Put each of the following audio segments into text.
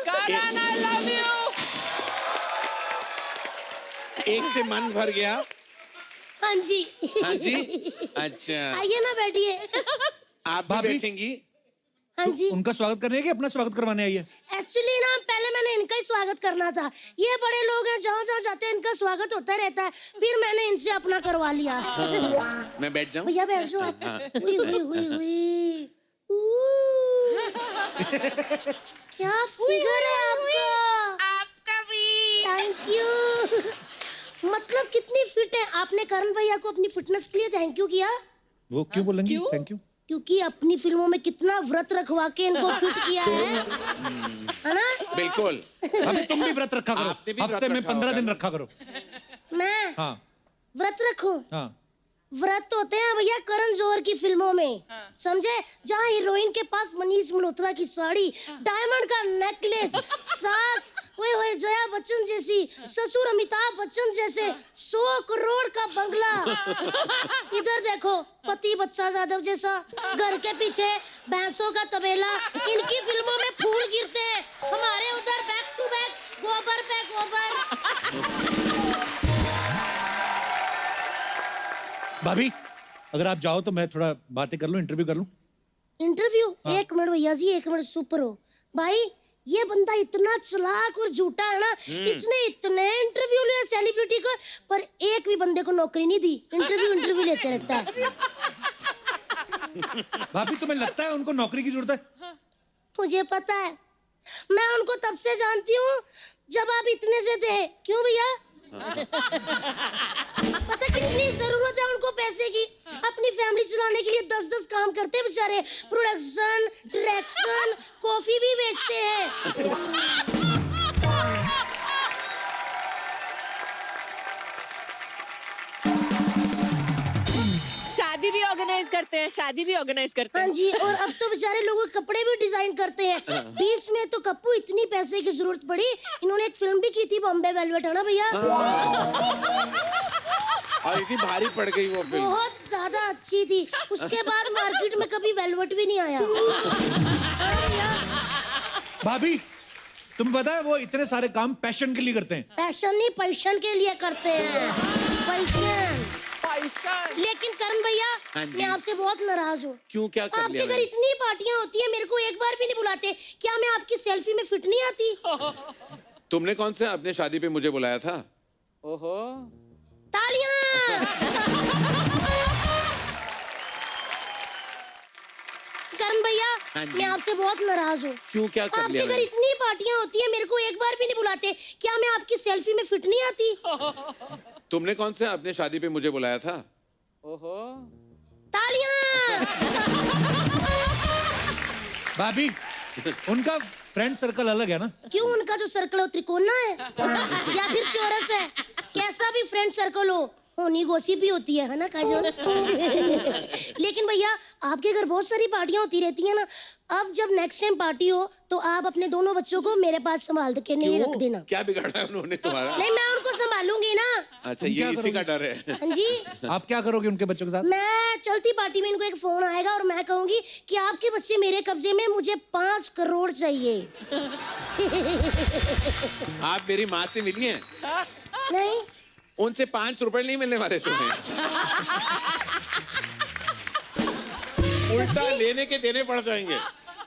Karan I love you. एक से मन भर गया। हाँ जी। हाँ जी, अच्छा आइए ना बैठिए। आप भी भाभी। बैठेंगी? हाँ जी। उनका स्वागत करने कि अपना स्वागत करवाने आई है? एक्चुअली ना पहले मैंने इनका ही स्वागत करना था। ये बड़े लोग हैं, जहाँ जहाँ जाते हैं इनका स्वागत होता रहता है। फिर मैंने इनसे अपना करवा लिया। मैं बैठ जाऊं? भैया बैठ जाओ आप। हाँ। हुई हुई हुई हुई। क्या फिगर है आपका। आपका भी। Thank you. मतलब कितनी फिट है। आपने करण भैया को अपनी फिटनेस के लिए थैंक यू किया? वो क्यों बोलेंगी क्यों? Thank you? क्योंकि अपनी फिल्मों में कितना व्रत रखवा के इनको फिट किया है ना? बिल्कुल। अब तुम भी व्रत रखा आपने करो, भी व्रत हफ्ते में रखा 15 होगा दिन ना? रखा करो। मैं हाँ व्रत रखूं? हाँ। व्रत होते हैं भैया करण जौहर की फिल्मों में, समझे? जहाँ हीरोइन के पास मनीष मल्होत्रा की साड़ी, डायमंड का नेकलेस, सास ओए जया बच्चन जैसी, ससुर अमिताभ बच्चन जैसे, 100 करोड़ का बंगला। इधर देखो पति बच्चा यादव जैसा, घर के पीछे भैंसों का तबेला। इनकी फिल्मों में फूल गिरते हैं, हमारे उधर बैक टू बैक गोबर पे गोबर। भाभी अगर आप जाओ तो मैं थोड़ा बातें कर लूं, इंटरव्यू कर लूं। इंटरव्यू? हाँ। एक मिनट भैया जी, एक मिनट सुपर हो भाई। ये बंदा इतना चालाक और झूठा है ना, इसने इतने इंटरव्यू लिए सेलिब्रिटी को, पर एक भी बंदे को नौकरी नहीं दी। इंटरव्यू लेते रहता है। भाभी तुम्हें लगता है उनको नौकरी की जरूरत है? मुझे पता है, मैं उनको तब से जानती हूँ जब आप इतने से थे। क्यों भैया? पता कितनी जरूरत है उनको पैसे की। अपनी फैमिली चलाने के लिए 10-10 काम करते हैं बेचारे। प्रोडक्शन, डायरेक्शन, कॉफी भी बेचते हैं। शादी भी ऑर्गेनाइज करते हैं, शादी भी ऑर्गेनाइज करते हाँ हैं। जी, और अब तो बेचारे लोगों के कपड़े भी डिजाइन करते हैं। बीच में तो कप्पू इतनी पैसे की जरूरत पड़ी, इन्होंने एक फिल्म भी की थी बॉम्बे वेलवेट, है ना भैया? और इतनी भारी पड़ गई वो फिल्म। बहुत ज्यादा अच्छी थी। उसके बाद मार्केट में कभी वेलवेट भी नहीं आया। भाभी तुम्हें पता है वो इतने सारे काम पैशन के लिए करते हैं। पैशन नहीं, पैशन के लिए करते हैं। पैशन। लेकिन करण भैया, हाँ जी। मैं आपसे बहुत नाराज हूँ। क्यों, क्या कर आपके लिया घर मैंने? इतनी पार्टियां होती है, मेरे को एक बार भी नहीं बुलाते। क्या मैं आपकी सेल्फी में फिट नहीं आती? तुमने कौन से अपने शादी पे मुझे बुलाया था? ओहो। तालियां। करण भैया, हाँ जी। मैं आपसे बहुत नाराज हूँ। क्यों, क्या कर लिया आपके घर मैंने? इतनी पार्टियां होती है, मेरे को एक बार भी नहीं बुलाते। क्या मैं आपकी सेल्फी में फिट नहीं आती? तुमने कौन से अपने शादी पे मुझे बुलाया था? ओहो। तालियां। भाभी उनका फ्रेंड सर्कल अलग है ना? क्यों? उनका जो सर्कल है वो त्रिकोणा है या फिर चौरस है? कैसा भी फ्रेंड सर्कल हो, होनी गोसिप भी होती है ना काजोल? लेकिन भैया आपके घर बहुत सारी पार्टियां होती रहती है ना। अब जब नेक्स्ट टाइम पार्टी हो तो आप अपने दोनों बच्चों को मेरे पास संभाल के नहीं रख देना। क्या बिगाड़ा है उन्होंने तुम्हारा? नहीं, मैं उनको संभालूंगी ना। अच्छा, तुम ये क्या इसी का करोगे? डर है। हाँ जी। आप क्या करोगे उनके बच्चों के साथ? मैं चलती पार्टी में इनको एक फोन आएगा और मैं कहूंगी कि आपके बच्चे मेरे कब्जे में, मुझे 5 करोड़ चाहिए। आप मेरी माँ से मिली हैं? नहीं, उनसे 5 रुपए नहीं मिलने वाले तुम्हें। उल्टा लेने के देने पड़ जाएंगे।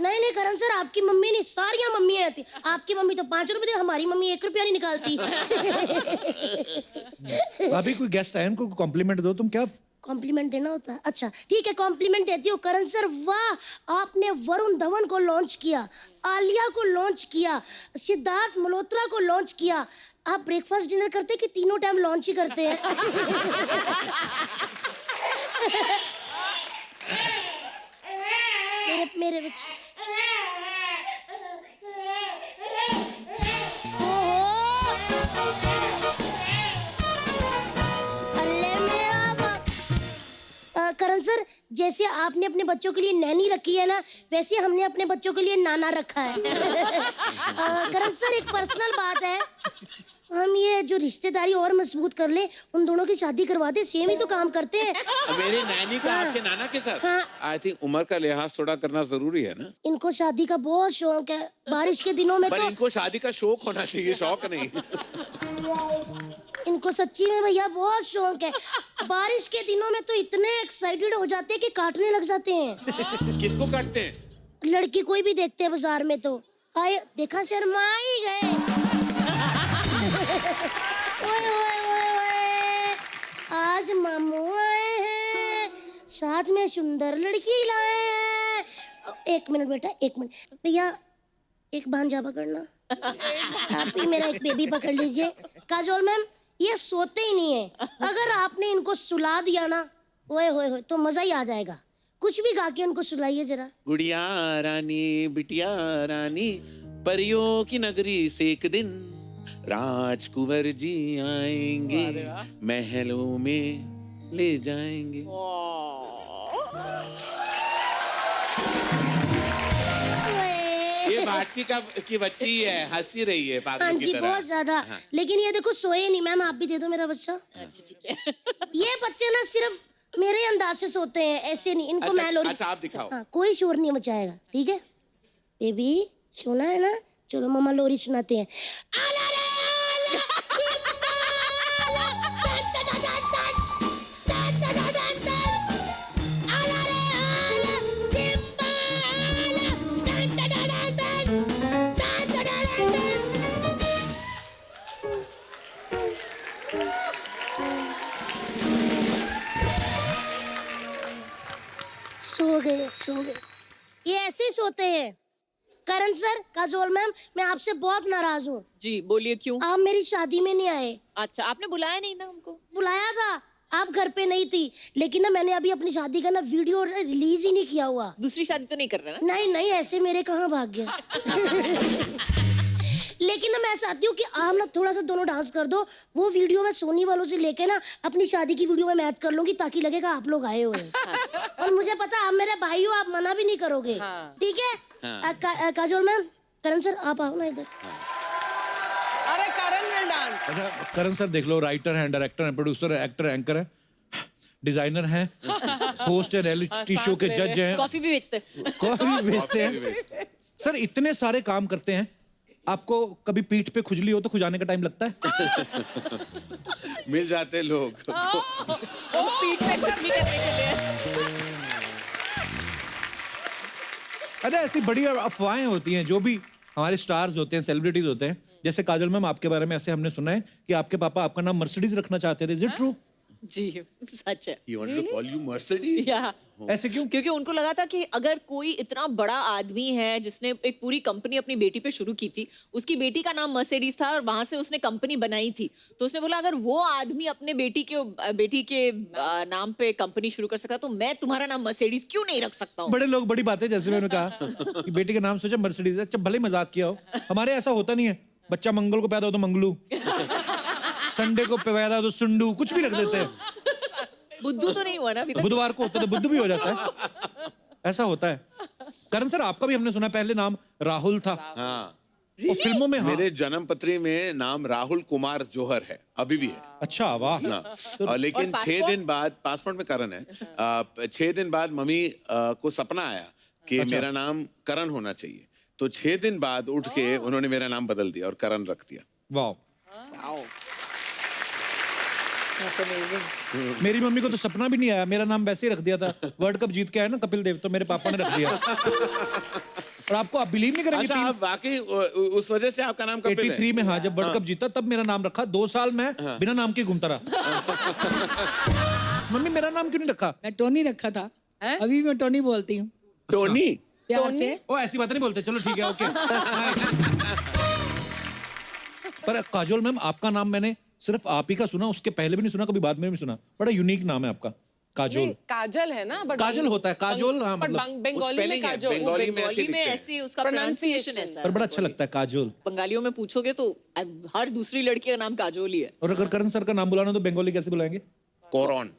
नहीं नहीं करण सर, आपकी मम्मी नहीं, सारियां मम्मियां आती। आपकी मम्मी तो 5 रुपए दे, हमारी मम्मी 1 रुपया नहीं निकालती। भाभी कोई गेस्ट आए उनको कॉम्प्लीमेंट दो। तुम क्या कॉम्प्लीमेंट देना होता है? अच्छा ठीक है, कॉम्प्लीमेंट देती हूँ। करण सर वाह, आपने वरुण धवन को लॉन्च किया, आलिया को लॉन्च किया, सिद्धार्थ मल्होत्रा को लॉन्च किया। आप ब्रेकफास्ट डिनर करते कि तीनों टाइम लॉन्च ही करते हैं? मेरे बच्चे। करण सर, जैसे आपने अपने बच्चों के लिए नैनी रखी है ना, वैसे हमने अपने बच्चों के लिए नाना रखा है। करण सर, एक पर्सनल बात है। हम ये जो रिश्तेदारी और मजबूत कर ले, उन दोनों की शादी करवा दे, सेम ही तो काम करते हैं। मेरी नैनी का आपके नाना के साथ हाँ। आई थिंक उम्र का लिहाज थोड़ा करना जरूरी है ना। इनको शादी का बहुत शौक है, बारिश के दिनों में पर तो इनको शादी का शौक होना चाहिए, शौक नहीं। इनको सच्ची में भैया बहुत शौक है। बारिश के दिनों में तो इतने एक्साइटेड हो जाते हैं कि काटने लग जाते हैं। किसको काटते हैं? लड़की कोई भी देखते हैं बाजार में तो आए, देखा शर्मा ही गए। ओए ओए ओए ओए, आज मामू आए हैं, साथ में सुंदर लड़की लाए हैं। एक मिनट बेटा, एक मिनट भैया, एक भांजा पकड़ना। आप ही मेरा एक बेबी पकड़ लीजिए। काजोल मैम, ये सोते ही नहीं है, अगर आपने इनको सुला दिया ना, ओए होए होए, तो मजा ही आ जाएगा। कुछ भी गा के उनको सुलाइए जरा। गुड़िया रानी बिटिया रानी, परियों की नगरी से एक दिन राजकुंवर जी आएंगे, महलों में ले जाएंगे। ये भारती की बच्ची है, हंसी रही है हाँ पागल की जी, तरह। बहुत ज्यादा। लेकिन ये देखो सोए नहीं। मैम आप भी दे दो मेरा बच्चा। अच्छा ठीक है। ये बच्चे ना सिर्फ मेरे अंदाज से सोते हैं, ऐसे नहीं। इनको मैं लोरी। अच्छा आप दिखाओ। हाँ, कोई शोर नहीं मचाएगा, ठीक है? बेबी सुना है ना? चलो मम्मा लोरी सुनाते हैं। आला रे आला, सिम्बा आला, टन टन टन टन, टन टन टन टन। आला रे आला, सिम्बा आला, टन टन टन टन, टन टन टन टन। सो गए, सो गए। ये ऐसे ही सोते हैं। करण सर, काजोल मैम, मैं आपसे बहुत नाराज हूँ। जी बोलिए क्यों? आप मेरी शादी में नहीं आए। अच्छा आपने बुलाया नहीं ना हमको? बुलाया था, आप घर पे नहीं थी। लेकिन ना मैंने अभी अपनी शादी का ना वीडियो रिलीज ही नहीं किया हुआ। दूसरी शादी तो नहीं कर रहे ना? नहीं नहीं, ऐसे मेरे कहाँ भाग गया। लेकिन ना मैं चाहती हूँ कि आप ना थोड़ा सा दोनों डांस कर दो। वो वीडियो मैं सोनी वालों से लेके ना अपनी शादी की वीडियो में मैच कर लूंगी, ताकि लगेगा आप लोग आए हुए हैं। और मुझे पता आप मेरे भाई हो, आप मना भी नहीं करोगे। हाँ। ठीक है? काजोल मैम, करण सर आप आओ ना इधर। अरे करण विल डांस। अच्छा करण सर देख लो, राइटर हैं, डायरेक्टर हैं, प्रोड्यूसर है, एक्टर, एंकर है, डिजाइनर हैं, होस्ट है, रियलिटी शो के जज हैं, कॉफी भी बेचते हैं। कॉफी भी बेचते हैं। सर इतने सारे काम करते हैं, आपको कभी पीठ पे खुजली हो तो खुजाने का टाइम लगता है? मिल जाते लोग। वो पीठ पे कुछ नहीं करने के लिए। अरे ऐसी बड़ी अफवाहें होती हैं, जो भी हमारे स्टार्स होते हैं, सेलिब्रिटीज होते हैं, जैसे काजल मैम आपके बारे में ऐसे हमने सुना है कि आपके पापा आपका नाम मर्सिडीज रखना चाहते थे। Is it true? जी सच है। He wanted to call you Mercedes? या ऐसे क्यों? क्योंकि उनको लगा था कि अगर कोई इतना बड़ा आदमी है जिसने एक पूरी कंपनी अपनी बेटी पे शुरू की थी, उसकी बेटी का नाम मर्सिडीज था और वहां से उसने कंपनी बनाई थी, तो उसने बोला अगर वो आदमी अपने बेटी के नाम पे कंपनी शुरू कर सकता तो मैं तुम्हारा नाम मर्सिडीज क्यों नहीं रख सकता हूँ? बड़े लोग बड़ी बातें, जैसे मैंने कहा कि बेटी का नाम सोचा मर्सिडीज। अच्छा भले मजाक किया हो, हमारे ऐसा होता नहीं है। बच्चा मंगल को पैदा हो तो मंगलू, संडे को पैदा हो तो सुंडू, कुछ भी रख देते हैं। बुद्धू तो नहीं हुआ ना अभी तक? बुधवार को होता है तो बुद्ध भी हो जाता है, ऐसा होता है। करण सर आपका भी हमने सुना पहले नाम राहुल था। हाँ। और फिल्मों में हाँ। मेरे जन्म पत्री में नाम राहुल कुमार जौहर है, अभी भी है। अच्छा वाह। हाँ। लेकिन 6 दिन बाद, पासपोर्ट में करण है, 6 दिन बाद मम्मी को सपना आया कि मेरा नाम करण होना चाहिए, तो 6 दिन बाद उठ के उन्होंने मेरा नाम बदल दिया और करण रख दिया। वाह। मेरी मम्मी को तो सपना भी नहीं आया, मेरा नाम वैसे ही रख दिया था। वर्ल्ड कप जीत के आया ना कपिल देव, तो मेरे पापा ने रख दिया। और आपको आप बिलीव नहीं करेंगे, अच्छा आप वाकई उस वजह से आपका नाम कपिल है? 83 में हाँ, जब वर्ल्ड कप जीता तब मेरा नाम रखा। 2 साल मैं बिना नाम के घूमता रहा। मम्मी मेरा नाम क्यों नहीं रखा? मैं टोनी रखा था, अभी मैं टोनी बोलती हूँ टोनी? प्यार से। ओ ऐसी बात नहीं बोलते, चलो ठीक है ओके। पर काजोल मैम आपका नाम मैंने सिर्फ आप ही का सुना, उसके पहले भी नहीं सुना, कभी बाद में भी सुना। बड़ा यूनिक नाम है आपका, काजोल। काजल है ना, but काजल होता है, काजोल हाँ, but मतलब बंगाली में spelling है, काजल। बंगाली में ऐसे बंगाली में लिखते हैं। ऐसे उसका प्रोनाउंसिएशन ऐसा पर बड़ा अच्छा लगता है काजोल। बंगालियों में पूछोगे तो हर दूसरी लड़की का नाम काजोल ही है। और अगर करण सर का नाम बुलाना तो बंगाली कैसे बुलाएंगे? कोरॉन।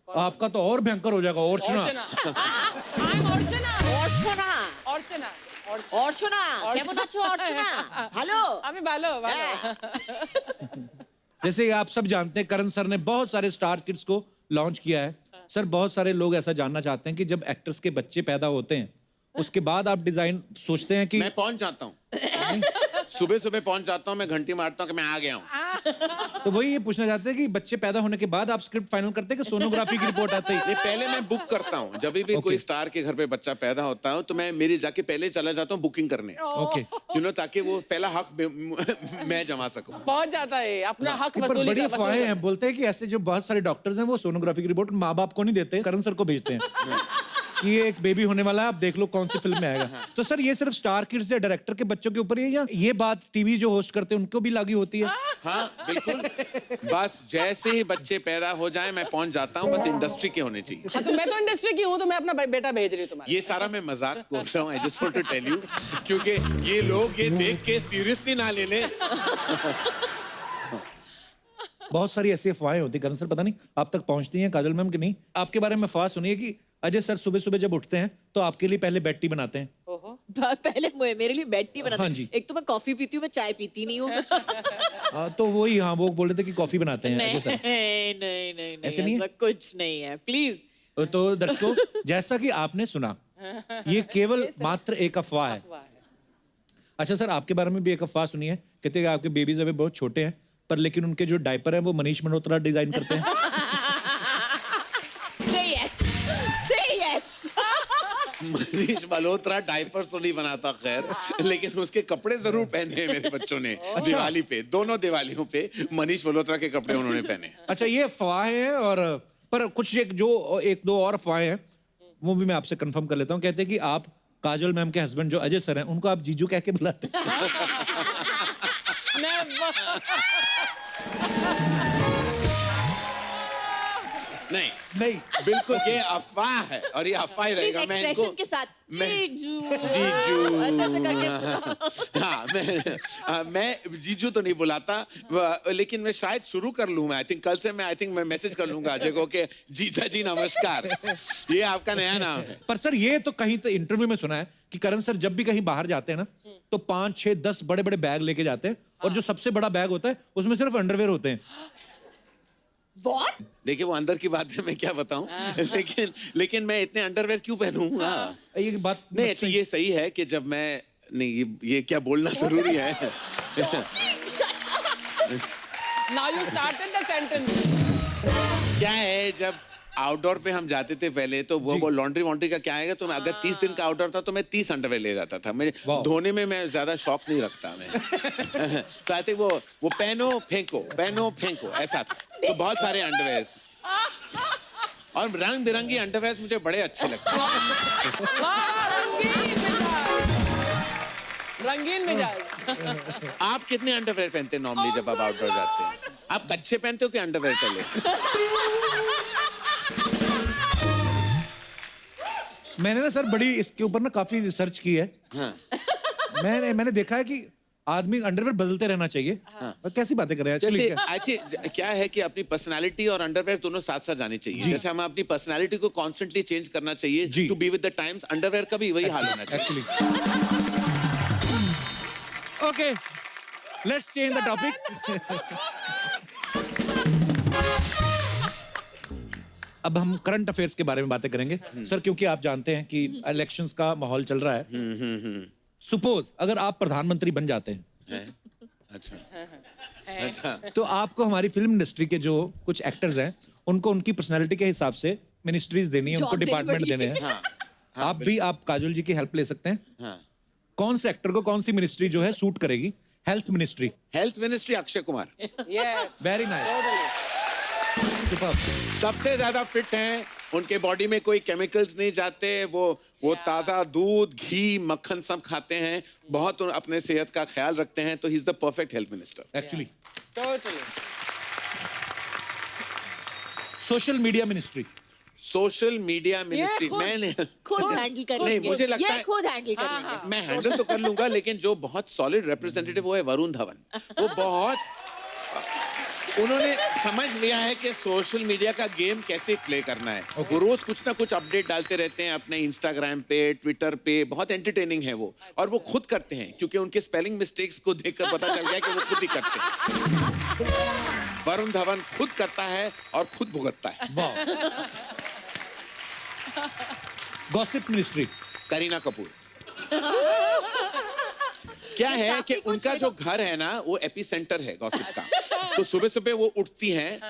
आपका तो और भयंकर हो जाएगा, और चुना। I'm Orchana। অর্চনা অর্চনা কেমন আছো অর্চনা ভালো আমি ভালো ভালো जैसे आप सब जानते हैं करण सर ने बहुत सारे स्टार किड्स को लॉन्च किया है सर बहुत सारे लोग ऐसा जानना चाहते हैं कि जब एक्टर्स के बच्चे पैदा होते हैं उसके बाद आप डिजाइन सोचते हैं कि मैं पहुंच जाता हूँ सुबह सुबह पहुंच जाता हूँ मैं घंटी मारता हूँ कि मैं आ गया हूँ तो वही ये पूछना चाहते हैं कि बच्चे पैदा होने के बाद आप स्क्रिप्ट फाइनल करते हैं कि सोनोग्राफी की रिपोर्ट आती है ये पहले मैं बुक करता हूँ जब भी कोई स्टार के घर पे बच्चा पैदा होता है तो मैं मेरी जाके पहले चला जाता हूँ बुकिंग करने ओके ताकि वो पहला हक मैं जमा सकूं पहुंच जाता है अपना हक पर वसूली बड़ी अफवाहें हैं बोलते हैं कि ऐसे जो बहुत सारे डॉक्टर्स हैं वो सोनोग्राफी की रिपोर्ट माँ बाप को नहीं देते करण सर को भेजते हैं कि ये एक बेबी होने वाला है आप देख लो कौन सी फिल्म में आएगा तो सर ये सिर्फ स्टार किड्स या डायरेक्टर के बच्चों के ऊपर ही है या ये बात टीवी जो होस्ट करते हैं उनको भी लागू होती है हाँ बिल्कुल बस जैसे ही बच्चे पैदा हो जाए मैं पहुंच जाता हूँ बस इंडस्ट्री के होने चाहिए हाँ, तो मैं तो इंडस्ट्री की हूँ तो मैं अपना बेटा भेज रही हूँ तुम्हारे ये सारा मैं मजाक बोल रहा हूँ I just want to tell you क्योंकि ये लोग ये देख के सीरियसली ना ले लें बहुत सारी ऐसी अफवाहें होती करण सर पता नहीं आप तक पहुंचती हैं काजल मैम कि नहीं आपके बारे में अफवाह सुनिए कि अजय सर सुबह सुबह जब उठते हैं तो आपके लिए पहले बेड टी बनाते हैं ओहो पहले मेरे लिए बेड टी बनाते हाँ हैं। जी। एक तो मैं कॉफी पीती हूँ मैं चाय पीती नहीं हूँ तो वही हाँ वो बोल रहे थे कि कॉफी बनाते हैं अजय सर नहीं नहीं नहीं ऐसे नहीं है? ऐसा कुछ नहीं है प्लीज तो दर्शकों जैसा कि आपने सुना ये केवल मात्र एक अफवाह है अच्छा सर आपके बारे में भी एक अफवाह सुनी है कहते हैं कि आपके बेबीज अभी बहुत छोटे हैं पर लेकिन उनके जो डायपर है वो मनीष मल्होत्रा डिजाइन करते हैं मनीष मल्होत्रा डायपर्स तो नहीं बनाता खैर लेकिन उसके कपड़े जरूर पहने हैं मेरे बच्चों ने दिवाली पे दोनों दिवालियों पे मनीष मल्होत्रा के कपड़े उन्होंने पहने अच्छा ये अफवाहें हैं और पर कुछ एक दो और अफवाहें हैं वो भी मैं आपसे कंफर्म कर लेता हूँ कहते हैं कि आप काजल मैम के हस्बैंड जो अजय सर हैं उनको आप जीजू कह के बुलाते हैं नहीं नहीं बिल्कुल ये अफवाह है और ये अफवाह ही रहेगा मैं इनको के साथ जीजू जीजू ऐसे ऐसे करके हाँ मैं जीजू तो नहीं बुलाता लेकिन मैं शायद शुरू कर लूँ मैं आई थिंक कल से मैं मैसेज कर लूंगा अजय को कि जीजा जी नमस्कार ये आपका नया नाम है पर सर ये तो कहीं तो इंटरव्यू में सुना है कि करण सर जब भी कहीं बाहर जाते हैं ना तो 5, 6, 10 बड़े बड़े बैग लेके जाते हैं और जो सबसे बड़ा बैग होता है उसमें सिर्फ अंडरवेयर होते हैं What? देखिए वो अंदर की बात है मैं क्या बताऊं लेकिन मैं इतने अंडरवेयर क्यों पहनूं ये बात नहीं अच्छा ये सही है कि जब मैं नहीं ये क्या बोलना जरूरी है Now you started the sentence. क्या है जब आउटडोर पे हम जाते थे पहले तो वो लॉन्ड्री वॉन्ड्री का क्या आएगा तो मैं अगर 30 दिन का आउटडोर था तो मैं 30 अंडरवेयर ले जाता था मैं धोने में मैं ज्यादा शौक नहीं रखता मैं तो आई थिंक वो पहनो फेंको ऐसा था तो बहुत सारे अंडरवेयर और रंग बिरंगी अंडरवेयर मुझे बड़े अच्छे लगते हैं रंगीन मिजाज आप कितने अंडरवेयर पहनते हैं नॉर्मली जब आप आउटडोर जाते हैं आप कच्छे पहनते हो कि अंडरवेयर पहले मैंने ना सर बड़ी इसके ऊपर ना काफी रिसर्च की है हाँ मैंने देखा है कि आदमी अंडरवेयर बदलते रहना चाहिए और कैसी बातें कर रहे हैं जैसे actually क्या है कि अपनी पर्सनालिटी और अंडरवेयर दोनों साथ साथ जानी चाहिए जैसे हमें अपनी पर्सनालिटी को कॉन्स्टेंटली चेंज करना चाहिए to be with the times underwear का भी वही हाल होना चाहिए actually okay let's change the topic अब हम करंट अफेयर्स के बारे में बातें करेंगे सर क्योंकि आप जानते हैं कि इलेक्शंस का माहौल चल रहा है सपोज अगर आप प्रधानमंत्री बन जाते हैं अच्छा तो आपको हमारी फिल्म इंडस्ट्री के जो कुछ एक्टर्स हैं उनको उनकी पर्सनालिटी के हिसाब से मिनिस्ट्रीज देनी है उनको डिपार्टमेंट देने हैं आप काजल जी की हेल्प ले सकते हैं कौन से एक्टर को कौन सी मिनिस्ट्री जो है सूट करेगी health ministry Akshay Kumar Yes. Very nice superb सबसे ज्यादा फिट हैं उनके बॉडी में कोई केमिकल्स नहीं जाते वो ताजा दूध घी मक्खन सब खाते हैं बहुत अपने सेहत का ख्याल रखते हैं तो he is the perfect health minister actually Totally. Social media ministry मैंने खुद हैंडल कर नहीं, लेंगे मुझे लगता ये है- खुद हैंडल कर लेंगे मैं हैंडल तो कर लूंगा लेकिन जो बहुत सॉलिड रिप्रेजेंटेटिव वो है वरुण धवन वो बहुत उन्होंने समझ लिया है कि सोशल मीडिया का गेम कैसे प्ले करना है। वो रोज कुछ ना कुछ अपडेट डालते रहते हैं अपने इंस्टाग्राम पे, ट्विटर पे, बहुत एंटरटेनिंग है वो, और वो खुद करते हैं क्योंकि उनके स्पेलिंग मिस्टेक्स को देखकर पता चल गया कि वो खुद ही करते हैं। वरुण धवन खुद करता है और खुद भुगतता है। Gossip ministry. करीना कपूर। क्या है कि काफी कुछ उनका है जो घर है ना वो एपी सेंटर है गॉसिप का। तो सुबह सुबह वो उठती हैं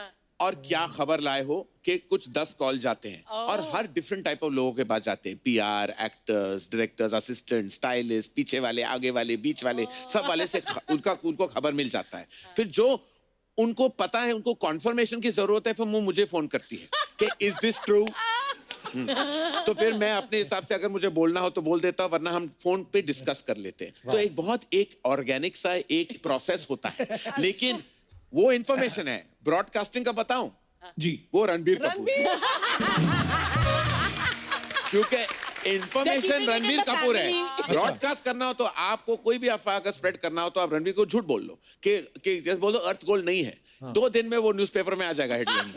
और क्या खबर लाए हो कि कुछ 10 कॉल जाते हैं और हर डिफरेंट टाइप ऑफ लोगों के पास जाते हैं। PR, actors, directors, assistant, stylist, पीछे वाले, आगे वाले, बीच वाले, सब वाले से उनको खबर मिल जाता है। फिर जो उनको पता है, उनको कॉन्फर्मेशन की जरूरत है, फिर वो मुझे फोन करती है कि इज दिस ट्रू। तो फिर मैं अपने हिसाब से अगर मुझे बोलना हो तो बोल देता हूं, वरना हम फोन पे डिस्कस कर लेते हैं। तो एक ऑर्गेनिक सा एक प्रोसेस होता है, लेकिन वो इंफॉर्मेशन है। ब्रॉडकास्टिंग का बताऊं जी, वो रणबीर कपूर, क्योंकि इंफॉर्मेशन रणबीर कपूर है। ब्रॉडकास्ट करना हो तो आपको कोई भी अफवाह का स्प्रेड करना हो तो आप रणबीर को झूठ बोल लो कि जैसे बोल दो अर्थ गोल नहीं है, 2 दिन में वो न्यूज़पेपर में आ जाएगा हेडलाइन में।